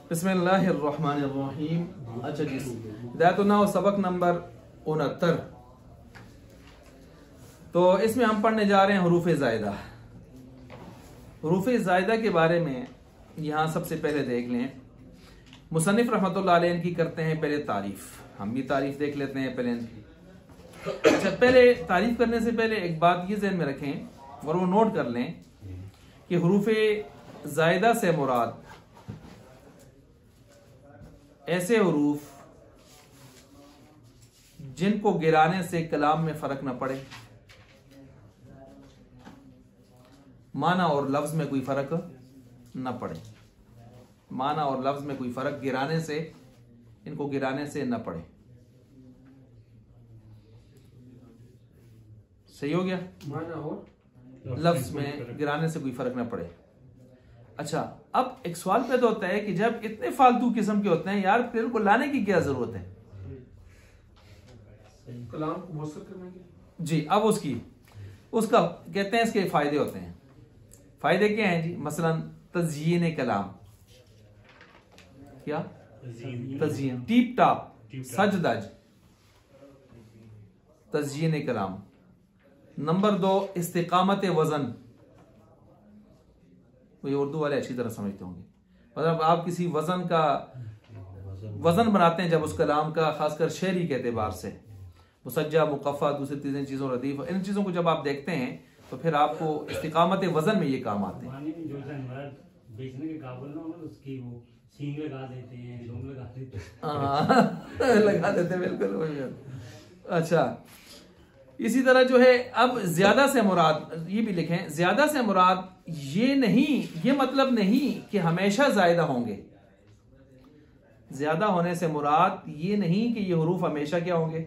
बिस्मिल्लाहिर्रहमानिर्रहीम। अच्छा जी, हिदायतुन्नाह सबक नंबर 69। तो इसमें हम पढ़ने जा रहे हैं हुरूफ ज़ायदा। हुरूफ ज़ायदा के बारे में यहाँ सबसे पहले देख लें, मुसन्निफ रहमतुल्लाह अलैह इनकी करते हैं पहले तारीफ। हम भी तारीफ देख लेते हैं पहले इनकी। अच्छा, पहले तारीफ करने से पहले एक बात ये ज़हन में रखें और वो नोट कर लें कि हुरूफ ज़ायदा से मुराद ऐसे हुरूफ जिनको गिराने से कलाम में फर्क न पड़े, माना और लफ्ज में कोई फर्क न पड़े, माना और लफ्ज में कोई फर्क गिराने से, इनको गिराने से न पड़े। सही हो गया? माना और लफ्ज में गिराने से कोई फर्क न पड़े। अच्छा, अब एक सवाल पैदा होता है कि जब इतने फालतू किस्म के होते हैं यार, फिर को लाने की क्या जरूरत है? कलाम को मुअस्सर करने के जी, अब उसका कहते हैं इसके फायदे होते हैं। फायदे क्या हैं जी? मसलन तज़यीन कलाम, क्या तज़यीन, टीप टाप, सज दज, तज़यीन कलाम। नंबर 2, इस्तिकामत वजन। ये उर्दू वाले अच्छी तरह समझते होंगे। मतलब आप किसी वजन का वजन बनाते हैं जब उस कलाम का, खासकर शेरी के एतबार से, मुसज्जा, मुकफ़ा, दूसरी तीसरी चीजों, रदीफ, इन चीजों को जब आप देखते हैं तो फिर आपको इस्तिकामत वजन में ये काम आते हैं। बेचने के काबुल ना हो उसकी वो सींग लगा देते हैं, लोम लगा देते हैं। लगा देते हैं, बिल्कुल। अच्छा, इसी तरह जो है, अब ज्यादा से मुराद, ये भी लिखें, ज्यादा से मुराद ये नहीं, ये मतलब नहीं कि हमेशा ज्यादा होंगे। ज्यादा होने से मुराद ये नहीं कि ये हुरूफ हमेशा क्या होंगे,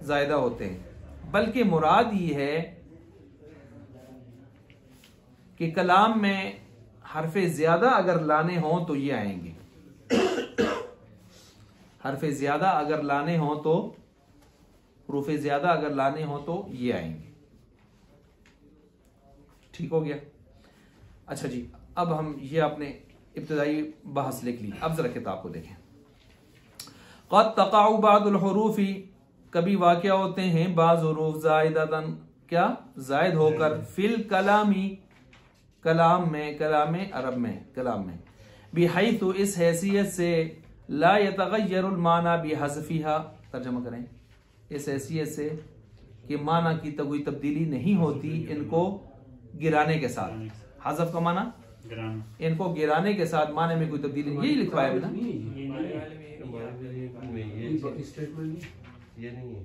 ज्यादा होते हैं, बल्कि मुराद ये है कि कलाम में हरफे ज्यादा अगर लाने हों तो ये आएंगे। हरफे ज्यादा अगर लाने हों तो, हुरूफे ज्यादा अगर लाने हों तो ये आएंगे। ठीक हो गया? अच्छा जी, अब हम ये अपने इब्तिदाई बहस लिख ली। अब जरा किताब को देखें। क़द तक़अउ बादुल हुरूफ़ी, कभी वाक़या होते हैं बाज़ हुरूफ ज़ाइदतन, क्या जायद होकर, फिल कलामी, कलाम में, कलाम अरब में, कलाम में, बिहैथु, इस हैसियत से, ला यतग़य्यरुल माना बिहज़फ़िहा, तर्जुमा करें, इस हैसियत से कि माना की तो कोई तब्दीली नहीं होती इनको गिराने के साथ। हज़फ का माना गिराना, इनको गिराने के साथ माने में कोई तब्दीली नहीं। यही लिखवा है ना, स्टेटमेंट ये नहीं है।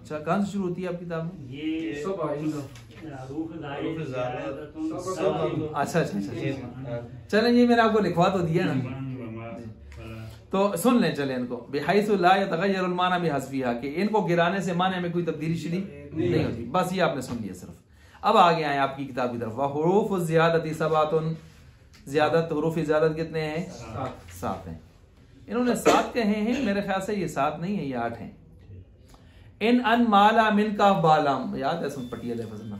अच्छा, कहाँ से शुरू होती है आपकी किताब में? ये सब आएगा। अच्छा अच्छा अच्छा, चलें जी, मैंने आपको लिखवा तो दिया ना, तो सुन लें। चले इनको, बिहैसु ला यतग़य्यरुल माना बिहज़फ़िहा, कि इनको गिराने से माने में कोई तब्दीली शरी नहीं होती। बस ये आपने सुन लिया सिर्फ। अब आगे आए आपकी किताब की तरफ। वह हुरूफ़ ज़ियादती सबातुन, ज़ियादत, हुरूफ़ ज़ियादत कितने हैं? 7 हैं। इन्होंने 7 कहे हैं, मेरे ख्याल से ये 7 नहीं है, ये 8 हैं। इन अन माला मिन काफ बालाम, याद है? सुन पटिया ले फजना,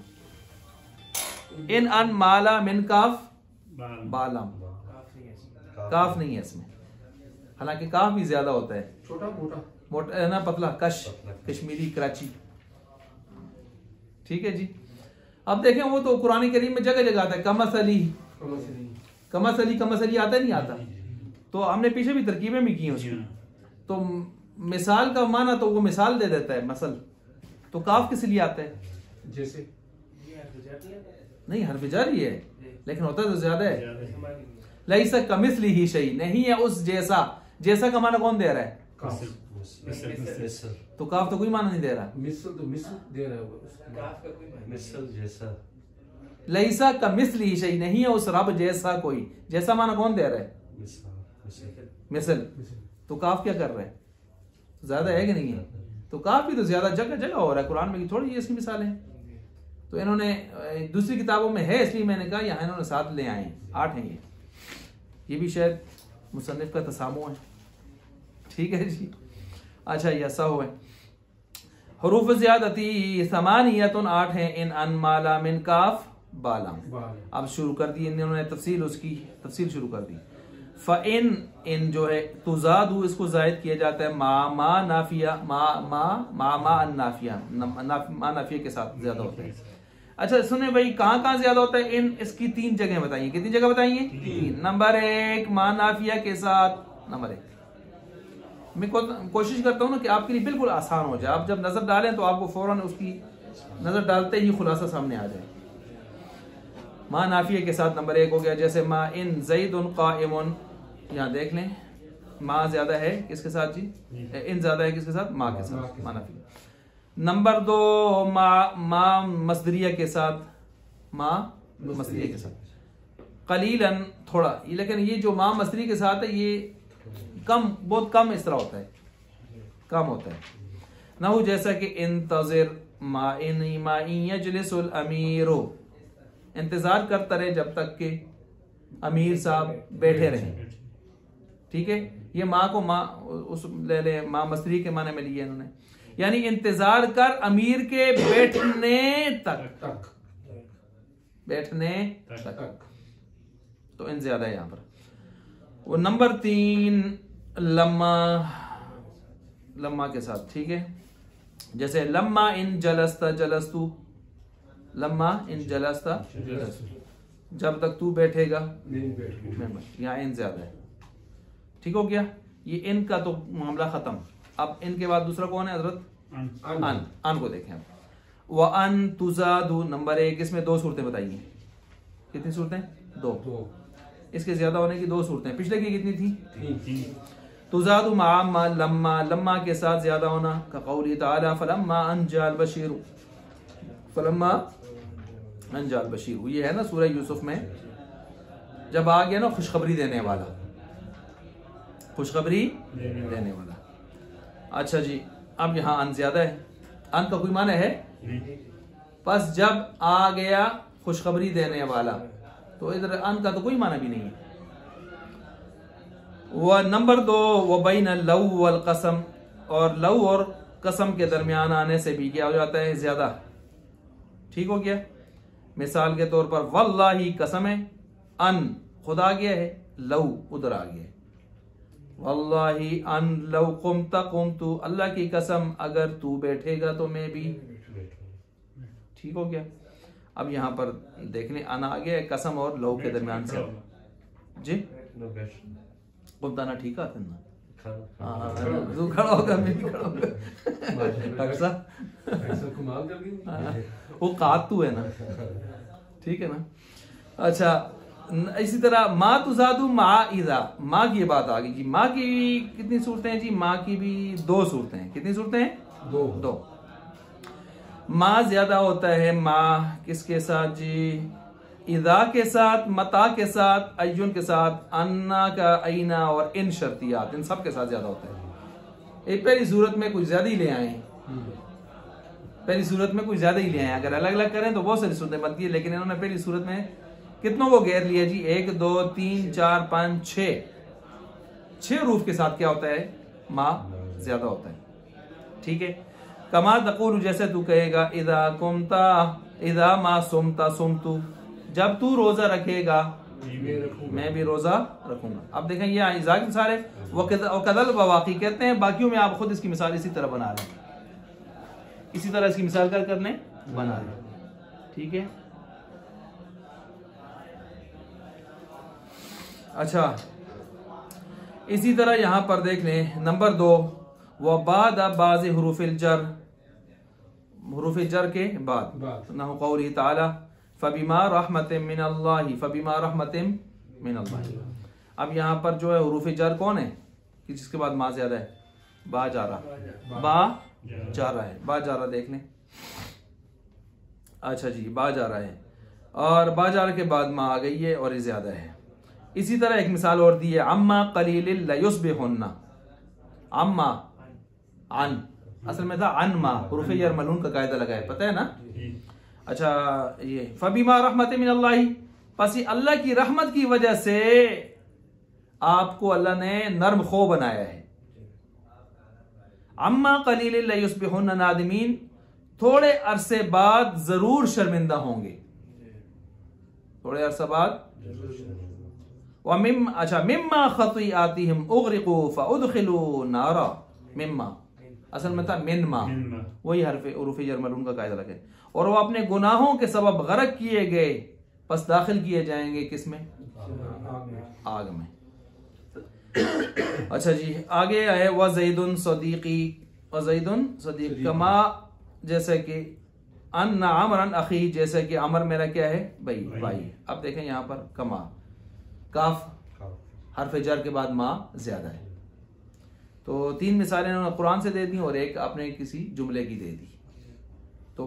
इन अन माला मिन काफ बालाम, काफ नहीं है इसमें, हालांकि काफ भी ज्यादा होता है, छोटा मोटा, मोटा है ना, पतला, कश, कश्मीरी, कराची। ठीक है जी। अब देखें, वो तो कुरान करीम में जगह जगह आता है, कमसली, कमसली, कमसली आता नहीं आता, तो हमने पीछे भी तरकीबें भी की हैं उसमें। तो मिसाल का माना तो वो मिसाल दे देता है, मसल, तो काफ किस लिए आता है? जैसे नहीं, हरफ जारी है, लेकिन होता तो ज्यादा है। लैसा कमिस्लिही शै, नहीं है उस जैसा। जैसा का माना कौन दे रहा है? तो काफ तो कोई माना नहीं दे रहा। मिसल तो मिसल दे रहा है वो, काफ का कोई मिसल जैसा। लैसा कमिस्लिही शै, नहीं है उस रब जैसा कोई। जैसा माना कौन दे रहा है? मिसल। तो काफ क्या कर रहा है? ज्यादा है कि नहीं है? तो काफ भी तो ज्यादा जगह जगह हो रहा है कुरान में, थोड़ी इसकी मिसाल है। तो इन्होंने दूसरी किताबों में है, इसलिए मैंने कहा यहाँ इन्होंने 7 ले आए हैं, 8 हैं ये भी शायद मुसन्निफ का तसामु है। ठीक है जी। अच्छा, ये ऐसा हुआ है। हुरूफ ज़ियादती समानियतुन, 8 हैं। इन अन माला मिन काफ बालाम। अब शुरू कर दी इन्होंने तफसील, उसकी तफसील शुरू कर दी। फ़इन इन जो है तुज़ादु इसको जायद किया जाता है मा नाफिया मा नाफिया के साथ ज्यादा होता है। अच्छा सुने भाई कहाँ ज्यादा होता है इन, इसकी 3 जगह बताइए। कितनी जगह बताइए? 3। नंबर 1 मा नाफिया के साथ। नंबर 1 मैं कोशिश करता हूँ ना कि आपके लिए बिल्कुल आसान हो जाए, आप जब नजर डालें तो आपको फौरन उसकी नजर डालते ही खुलासा सामने आ जाए। मा नाफिया के साथ नंबर 1 हो गया, जैसे मा इन ज़ैदुन क़ाइमुन, यहाँ देख लें मा ज्यादा है किसके साथ जी? इन ज्यादा है किसके साथ? मा के साथ, मा नाफिया। नंबर 2 मा मसदरिया के साथ, मा मसदरिया के साथ। कलीलन थोड़ा, लेकिन ये जो मा मसदरी के साथ है ये बहुत कम इस तरह होता है, कम होता है। नहु जैसा कि इंतज़िर मा इन यजलिसुल अमीरो, इंतजार करता रहे जब तक कि अमीर साहब बैठे रहे। ठीक है, ये माँ को माँ उस ले ले माँ मसरी के माने में लिए इन्होंने, यानी इंतजार कर अमीर के बैठने तक, बैठने तक। तो इन ज्यादा है यहाँ पर। वो नंबर 3 लम्मा के साथ। ठीक है, जैसे लम्मा इन जलस्ता जलस्तु, लम्मा इन जलस्ता जब तक तू बैठेगा यहाँ इन ज्यादा है। ठीक हो गया, ये इन का तो मामला खत्म। अब इनके बाद दूसरा कौन है हजरत? अन को देखें। व अन तुजादु नंबर 1, इसमें 2 सूरतें बताइए। कितनी सूरतें? 2। इसके ज्यादा होने की 2 सूरतें। पिछले की कितनी थी? तुजादु मा लम्मा के साथ ज्यादा होना, का कौली ताला फलम्मा अनजाल बशीरु, फलम्मा अनजाल बशीरु, ये है ना सूरह यूसुफ में, जब आ गया ना खुशखबरी देने वाला, खुशखबरी देने वाला। अच्छा जी, अब यहाँ अन ज्यादा है, अन का कोई माना है? बस जब आ गया खुशखबरी देने वाला, तो इधर अन का तो कोई माना भी नहीं है। वह नंबर 2 वह बैन लव वल कसम, और लव और कसम के दरमियान आने से भी क्या हो जाता है? ज्यादा। ठीक हो गया, मिसाल के तौर पर वल्लाही कसम है, अन खुदा आ गया है, लव उधर आ गया है। वल्लाही अन लव कुमता कुमतु, अल्लाह की कसम अगर तू बैठेगा तो मैं भी। ठीक हो गया। अब यहाँ पर देखने अन आ गया है कसम और लव के दरमियान से जी। कुमता ना ठीक आते ना, तू खड़ा होगा मैं भी खड़ा होगा, वो कातू है ना। ठीक है ना। अच्छा, इसी तरह माँ तुजादु माँ इजा, माँ की बात आ गई जी। माँ की कितनी सूरतें हैं जी? माँ की भी 2 सूरतें हैं। कितनी सूरतें हैं? 2। माँ ज्यादा होता है माँ किसके साथ जी? इदा के साथ, मता के साथ, अय्युन के साथ, अन्ना का अइना और इन शर्तियात, इन सब के साथ ज्यादा होता है। एक पहली सूरत में कुछ ज्यादा ही ले आए, पहली सूरत में कुछ ज्यादा ही ले आए। अगर अलग अलग करें तो बहुत सारी सूरतें बनती है, लेकिन इन्होंने पहली सूरत में कितनों को घेर लिया जी? 1 2 3 4 5 6 रूफ के साथ क्या होता है? माँ ज्यादा होता है। ठीक है, कमा तक़ूलु, जैसे तू कहेगा, इदा कुमता इदा मा सुमता सुमतु, जब तू रोजा रखेगा मैं भी रोजा रखूंगा। अब देखें ये इज़ा की मिसाल है, वकदल बवाकी कहते हैं, बाकियों में आप खुद इसकी मिसाल इसी तरह बना रहे हैं, इसी तरह इसकी मिसाल करने बना रहे हैं। ठीक है, अच्छा इसी तरह यहां पर देख लें नंबर 2 व बाद बाज़ हुरूफिल जर, हुरूफ जर के बाद नहु कौली ताला फबिमा रहमतिम मिनल्लाहि, फबिमा रहमतिम मिनल्लाहि। अब यहाँ पर जो है हुरूफ जर कौन है कि जिसके बाद मा ज्यादा है? बा जा रहा, बा जा रहा है, बा जा रहा देख लें। अच्छा जी, बा जा रहा है और बा जा रहा के बाद मा आ गई है और ये ज्यादा है। इसी तरह एक मिसाल और दी है, अम्मा कलीलिल लयुस्बिहुन्ना, अम्मा अन असल में था अनमा, हुरूफ जर मलून का कायदा लगा है, पता है ना। अच्छा, ये फबीमा रहमत मिनल्लाहि, बस ये अल्लाह की रहमत की वजह से आपको अल्लाह ने नर्म खो बनाया है। अम्मा कलीलिल लयुस्बिहुन्ना नादिमीन, थोड़े अरसे बाद जरूर शर्मिंदा होंगे, थोड़े अरसे बाद मिम्मा खतीआतिहिम उग़रिक़ू फ़उदख़िलू नारा। मिम्मा असल में था मिनमा, वही हरफ उरूफ जर मलून का कायदा लगे। और वो अपने गुनाहों के सबब गरक किए गए, बस दाखिल किए जाएंगे किसमें? आग में। अच्छा जी, आगे है व ज़ैदुन सदीक़ी, व ज़ैदुन सदीक़ कमा, जैसे कि अन्ना अमरन अखी, जैसे कि अमर मेरा क्या है? भाई। अब देखें यहाँ पर कमा, काफ हरफ जर के बाद माँ ज्यादा है। तो 3 मिसालें उन्होंने कुरान से दे दी और एक आपने किसी जुमले की दे दी। तो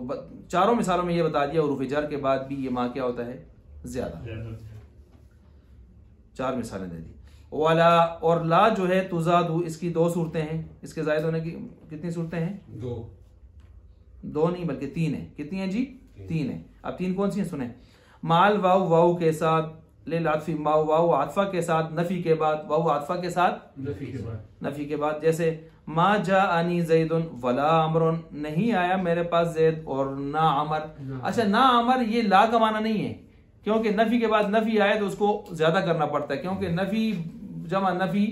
चारों मिसालों में ये बता दिया उरूफ जर के बाद भी ये माँ क्या होता है? ज्यादा। 4 मिसालें दे दी। वाला और ला जो है तुजादू, इसकी 2 सूरतें हैं। इसके जायद होने की कितनी सूरतें हैं? 2 नहीं बल्कि 3 है। कितनी है जी? 3 है। अब 3 कौन सी हैं सुने। माल वाव वाव के साथ, ले लातफी माव वाव आतफा के साथ, नफी के बाद, वाव आतफा के साथ नफी के बाद। जैसे मा जा अनी जैदुन वला अमरुन, नहीं आया मेरे पास जैद और ना अमर। अच्छा, ना अमर ये ला का माना नहीं है, क्योंकि नफी के बाद नफी आए तो उसको ज्यादा करना पड़ता है, क्योंकि नफी जमा नफी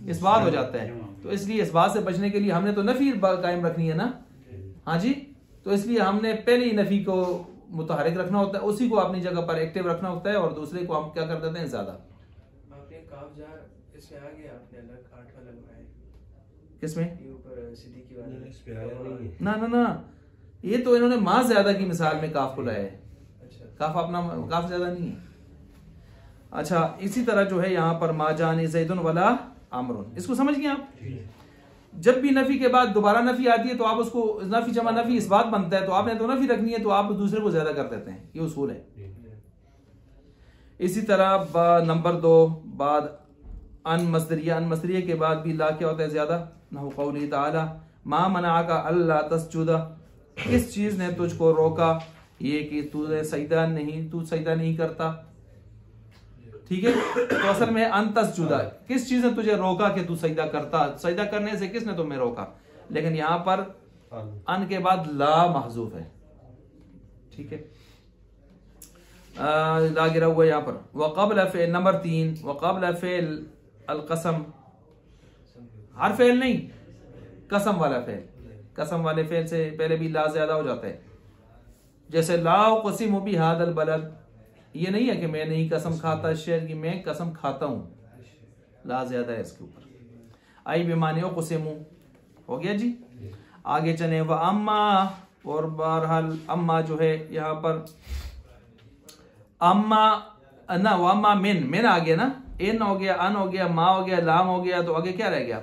इस बात हो जाता है। तो इसलिए इस बात से बचने के लिए हमने तो नफी कायम रखनी है ना। हाँ जी, तो इसलिए हमने पहले ही नफी को मुतहरिक रखना होता है, उसी को अपनी जगह पर एक्टिव रखना होता है, और दूसरे को हम क्या कर देते हैं? ज्यादा। आपने काफ जार इसमें आ गया, आपने अलग 8 वाला लगाया किसमें? ये ऊपर सिद्दीकी वाला इस पे आया नहीं है। ना, ये तो इन्होंने माँ ज्यादा की मिसाल में काफ को लाया है। अच्छा, काफ अपना काफ ज्यादा नहीं है। अच्छा, इसी तरह जो है यहाँ पर मा जानी ज़ैदुन वला अमरुन, इसको समझ गए आप? जब भी नफी के बाद दोबारा नफी आती है तो आप उसको नफी जमा नफी इस बात बनता है, तो आपने तो नफी रखनी है, तो आप दूसरे को ज्यादा कर देते हैं। ये उसूल है। इसी तरह नंबर 2 बाद अन मसदरिया के बाद भी ला क्या होता है? ज्यादा। नहु कौली ताला मा मनाका अल्ला तस्जुदा, किस चीज ने तुझको रोका ये कि तू सजदा नहीं करता। ठीक है, तो असल में अंतस जुदा, किस चीज ने तुझे रोका कि तू सजदा करता? सजदा करने से किसने तुम्हें रोका? लेकिन यहां पर अन के बाद ला महजूफ है। ठीक है, ला गिरा हुआ यहां पर। वक़ब्ल फ़ेल नंबर 3, वक़ब्ल फ़ेल अल-क़सम, हर फेल नहीं, कसम वाला फेल। कसम वाले फेल से पहले भी ला ज्यादा हो जाता है। जैसे ला क़सिमु बिहादल बलद, ये नहीं है कि मैं नहीं कसम खाता शहर की, मैं कसम खाता हूं, ला ज्यादा है इसके ऊपर। आई बेमानी क़सिमु हो गया जी। आगे चले व अम्मा, और बहरहाल अम्मा जो है यहाँ पर अम्मा ना, वो अम्मा मिन आ गया ना, इन हो गया, अन हो गया, माँ हो गया, लाम हो गया, तो आगे क्या रह गया?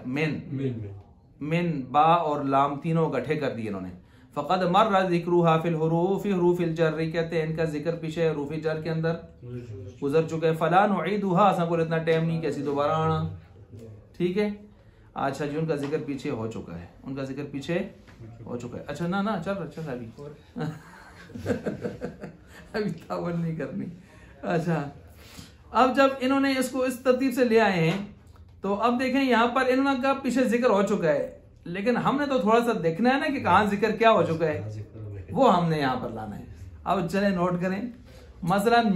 मिन बा और लाम तीनों इकट्ठे कर दिए इन्होंने। फ़क़द मर्रा ज़िक्रुहा फ़िल हुरूफ़ि हुरूफ़िल जर्री, कहते हैं इनका जिक्र पीछे हुरूफ़ जर के अंदर गुजर चुका है। फ़ला नुईदुहा, असा को इतना टाइम नहीं कैसी दोबारा आना। ठीक है, अच्छा जी, उनका जिक्र पीछे हो चुका है, उनका जिक्र पीछे हो चुका है। अच्छा ना चल अभी अभी तावन नहीं करनी। अच्छा, अब जब इन्होंने इसको इस तरतीब से ले आए हैं, तो अब देखें यहाँ पर इन्होंने कहा पीछे जिक्र हो चुका है, लेकिन हमने तो थोड़ा सा देखना है ना कि कहाँ जिक्र क्या हो चुका है, वो हमने यहाँ पर लाना है। अब चले नोट करें। मसलन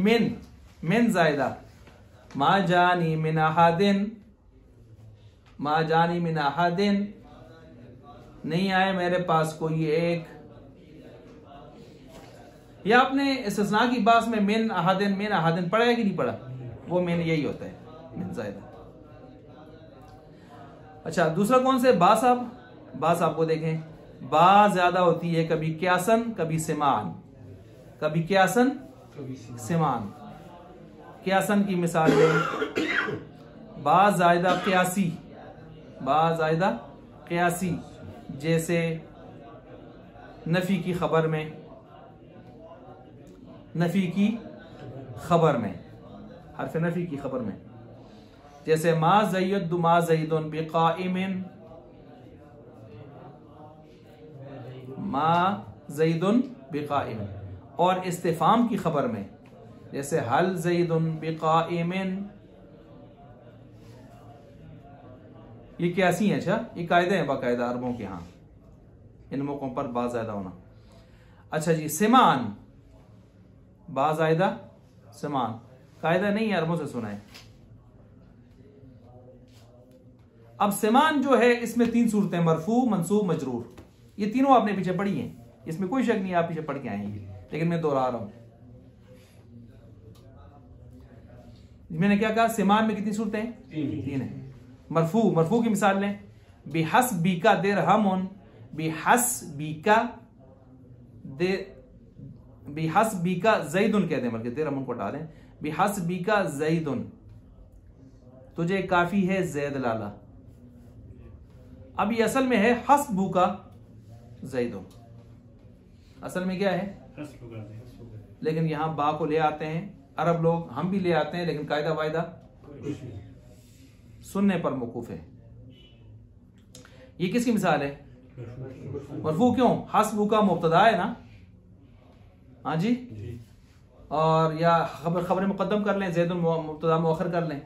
मिन जायदा, मा जानी मिन अहादिन, मा जानी मिन अहादिन, नहीं आए मेरे पास कोई एक। या आपने इस्तिस्ना की बात में मिन अहादिन पढ़ा है कि नहीं पढ़ा? वो मिन यही होता है, मिन जायदा। अच्छा, दूसरा कौन से? बा साहब को देखें, बा ज्यादा होती है कभी क्यासन कभी सिमान, कभी क्यासन सिमान। क्यासन की मिसाल है बा जायदा क्यासी, बा जायदा क्यासी, जैसे नफी की खबर में, हरफ नफी की खबर में, जैसे मा ज़ैदुन बिक़ाइमिन, मा ज़ैदुन बिक़ाइमिन। और इस्तिफ़ाम की खबर में, जैसे हल ज़ैदुन बिक़ाइमिन। ये कैसी हैं? अच्छा, ये कायदे हैं बाकायदा अरबों के यहाँ, इन मौकों पर बा ज़्यादा होना। अच्छा जी, सिमान, बा ज़्यादा सिमान, कायदा नहीं है, अरबों से सुना है। अब सिमान जो है इसमें 3 सूरतें, मरफू, मंसूब, मजरूर, ये तीनों आपने पीछे पढ़ी हैं, इसमें कोई शक नहीं, आप पीछे पढ़ के आएंगे, लेकिन मैं दोहरा रहा हूं। मैंने क्या कहा, सिमान में कितनी सूरतें हैं? 3 है। मरफू, मरफू की मिसाल लें, बिहस्बिका दिरहमुन, बिहस्बिका दे, बिहस्बिका ज़ैदुन कह दें, बल्कि दिरहमुन को हटा दें, बिहस्बिका ज़ैदुन, तुझे काफी है ज़ैद लाला। अब ये असल में है हस्बु का ज़ैदुन, असल में क्या है, लेकिन यहां बा को ले आते हैं अरब लोग, हम भी ले आते हैं, लेकिन कायदा वायदा सुनने पर मौकूफ है। ये किसकी मिसाल है? मरफू। क्यों? हस्बु का मुब्तदा है ना, हाँ जी, और या खबर मुकद्दम कर लें, ज़ैदुन मुब्तदा मुअख्खर कर लें,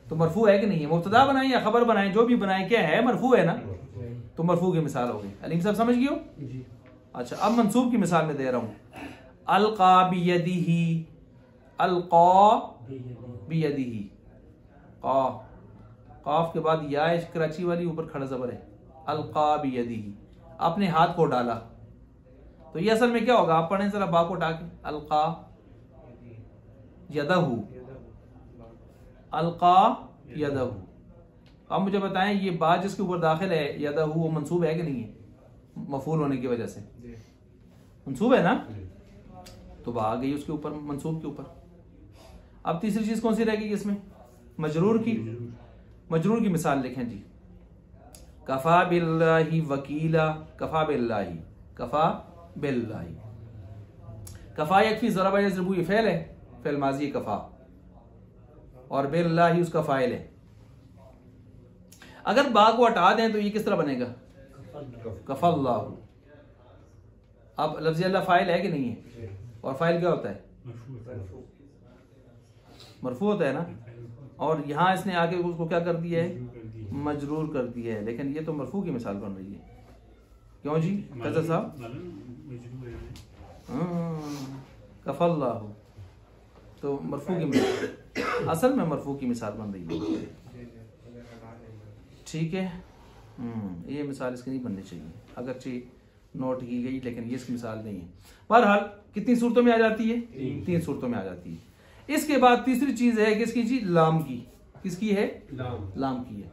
तो मरफू है कि नहीं है? मुब्तदा बनाएं या खबर बनाएं, जो भी बनाएं, क्या है? मरफू है ना, तो मरफू की मिसाल हो गई। अलीम साहब समझ गए हो? अच्छा, अब मंसूब की मिसाल में दे रहा हूं, अलका बियदिही, अलका बियदिही, काफ के बाद या कराची वाली ऊपर खड़ा जबर है, अलका बियदिही, अपने हाथ को डाला, तो ये असल में क्या होगा? आप पढ़ें जरा बा को उठा के, अलका यदहू, अलका यदहू। अब मुझे बताएं, ये बा जिसके ऊपर दाखिल है यदहू, वो मंसूब है कि नहीं है? मफूल होने की वजह से मंसूब है ना, तो बा आ गई उसके ऊपर, मंसूब के ऊपर। अब तीसरी चीज कौन सी रहेगी इसमें? मजरूर की। मजरूर की मिसाल लिखें जी, कफा बिल्लाही वकीला, कफा बिल्लाही, कफा बिल्लाही, कफा यकफी ज़रबा यज़रबू, ये फ़ेल है, फ़ेल माज़ी कफा, और बिल्लाही उसका फ़ाइल है। अगर बा को हटा दें तो ये किस तरह बनेगा? कफ़ल्लाहु। अब लफ्ज़ अल्लाह फ़ाइल है कि नहीं है? और फ़ाइल क्या होता है? मरफू होता है ना, और यहां इसने आके उसको क्या कर दिया है? मजरूर कर दिया है, लेकिन ये तो मरफू की मिसाल बन रही है। क्यों जी फैजल साहब? कफ़ल्लाहु, तो मरफू की मिसाल, असल में मरफू की मिसाल बन रही है, ठीक है। ये मिसाल इसकी नहीं बननी चाहिए, अगरचे नोट की गई, लेकिन ये इसकी मिसाल नहीं है। बहरहाल कितनी सूरतों में आ जाती है? 3 सूरतों में आ जाती है। इसके बाद तीसरी चीज है किसकी जी? लाम की। किसकी है? लाम की है।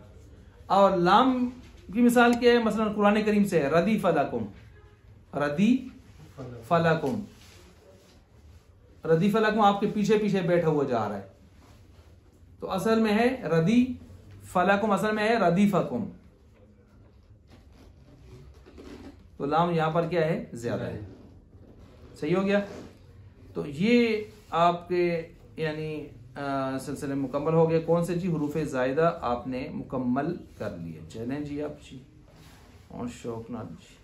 और लाम की मिसाल क्या है? मसलन कुरान करीम से है, रदी फलाकुम, रदी फलाकुम, रदी फलाकुम आपके पीछे पीछे बैठा हुआ जा रहा है, तो असल में है रदी फलाकुम, असल में है रदीफकुम, तो लाम यहां पर क्या है? ज्यादा है। सही हो गया। तो ये आपके यानी सिलसिले मुकम्मल हो गए। कौन से जी? हुरूफे ज़ायदा आपने मुकम्मल कर लिए। चलें जी आप जी, और शौक ना जी।